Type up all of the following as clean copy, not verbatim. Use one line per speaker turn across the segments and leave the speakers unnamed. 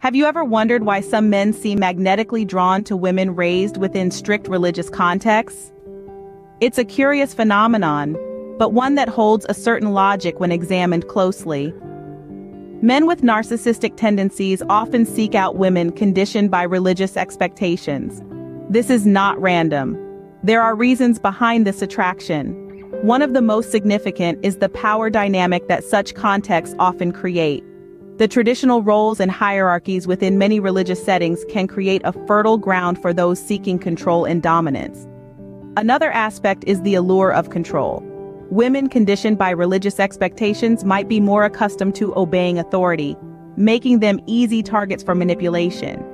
Have you ever wondered why some men seem magnetically drawn to women raised within strict religious contexts? It's a curious phenomenon, but one that holds a certain logic when examined closely. Men with narcissistic tendencies often seek out women conditioned by religious expectations. This is not random. There are reasons behind this attraction. One of the most significant is the power dynamic that such contexts often create. The traditional roles and hierarchies within many religious settings can create a fertile ground for those seeking control and dominance. Another aspect is the allure of control. Women conditioned by religious expectations might be more accustomed to obeying authority, making them easy targets for manipulation.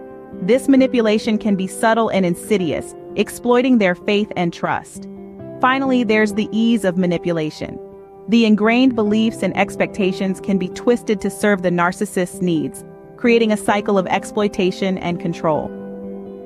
This manipulation can be subtle and insidious, exploiting their faith and trust. Finally, there's the ease of manipulation. The ingrained beliefs and expectations can be twisted to serve the narcissist's needs, creating a cycle of exploitation and control.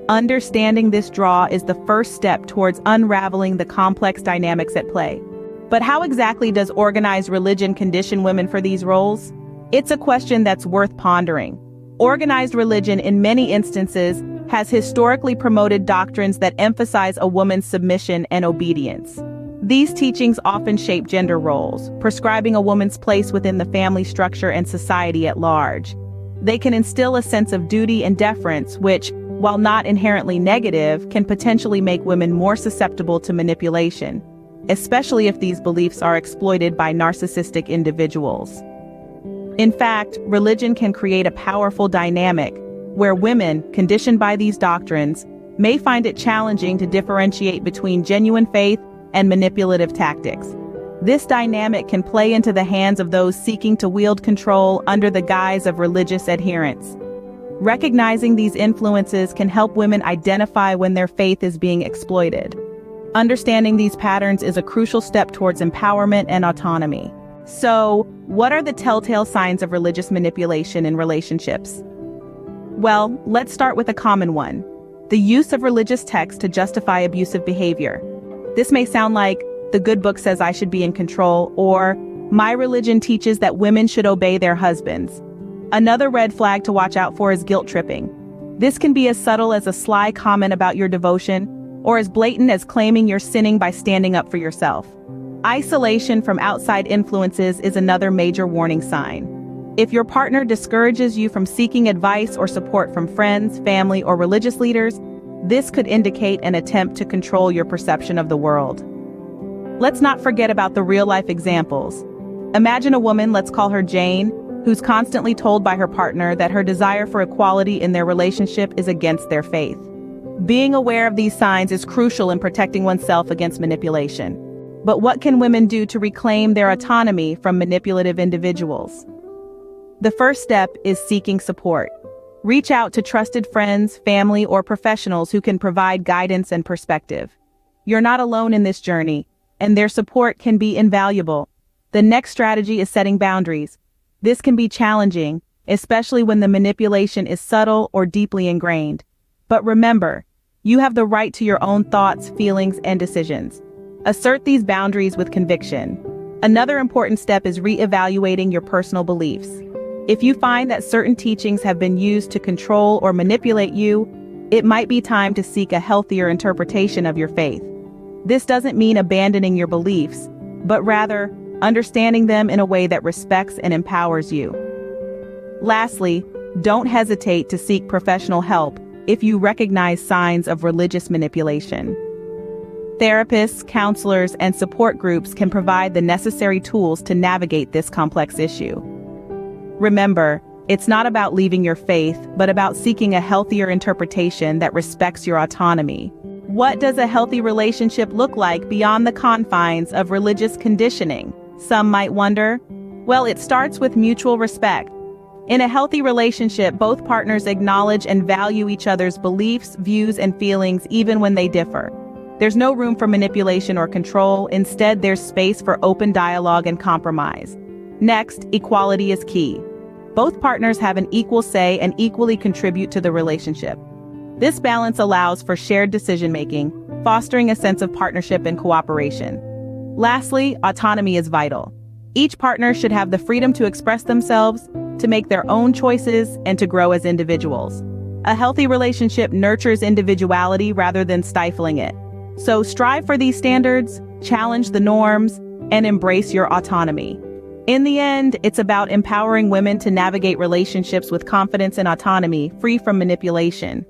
Understanding this draw is the first step towards unraveling the complex dynamics at play. But how exactly does organized religion condition women for these roles? It's a question that's worth pondering. Organized religion, in many instances, has historically promoted doctrines that emphasize a woman's submission and obedience. These teachings often shape gender roles, prescribing a woman's place within the family structure and society at large. They can instill a sense of duty and deference, which, while not inherently negative, can potentially make women more susceptible to manipulation, especially if these beliefs are exploited by narcissistic individuals. In fact, religion can create a powerful dynamic where women, conditioned by these doctrines, may find it challenging to differentiate between genuine faith and manipulative tactics. This dynamic can play into the hands of those seeking to wield control under the guise of religious adherence. Recognizing these influences can help women identify when their faith is being exploited. Understanding these patterns is a crucial step towards empowerment and autonomy. So, what are the telltale signs of religious manipulation in relationships? Well, let's start with a common one: the use of religious texts to justify abusive behavior. This may sound like, "The good book says I should be in control," or "My religion teaches that women should obey their husbands." Another red flag to watch out for is guilt tripping. This can be as subtle as a sly comment about your devotion, or as blatant as claiming you're sinning by standing up for yourself. Isolation from outside influences is another major warning sign. If your partner discourages you from seeking advice or support from friends, family, or religious leaders, this could indicate an attempt to control your perception of the world. Let's not forget about the real-life examples. Imagine a woman, let's call her Jane, who's constantly told by her partner that her desire for equality in their relationship is against their faith. Being aware of these signs is crucial in protecting oneself against manipulation. But what can women do to reclaim their autonomy from manipulative individuals? The first step is seeking support. Reach out to trusted friends, family, or professionals who can provide guidance and perspective. You're not alone in this journey, and their support can be invaluable. The next strategy is setting boundaries. This can be challenging, especially when the manipulation is subtle or deeply ingrained. But remember, you have the right to your own thoughts, feelings, and decisions. Assert these boundaries with conviction. Another important step is re-evaluating your personal beliefs. If you find that certain teachings have been used to control or manipulate you, it might be time to seek a healthier interpretation of your faith. This doesn't mean abandoning your beliefs, but rather understanding them in a way that respects and empowers you. Lastly, don't hesitate to seek professional help if you recognize signs of religious manipulation. Therapists, counselors, and support groups can provide the necessary tools to navigate this complex issue. Remember, it's not about leaving your faith, but about seeking a healthier interpretation that respects your autonomy. What does a healthy relationship look like beyond the confines of religious conditioning? Some might wonder. Well, it starts with mutual respect. In a healthy relationship, both partners acknowledge and value each other's beliefs, views, and feelings even when they differ. There's no room for manipulation or control. Instead, there's space for open dialogue and compromise. Next, equality is key. Both partners have an equal say and equally contribute to the relationship. This balance allows for shared decision-making, fostering a sense of partnership and cooperation. Lastly, autonomy is vital. Each partner should have the freedom to express themselves, to make their own choices, and to grow as individuals. A healthy relationship nurtures individuality rather than stifling it. So strive for these standards, challenge the norms, and embrace your autonomy. In the end, it's about empowering women to navigate relationships with confidence and autonomy, free from manipulation.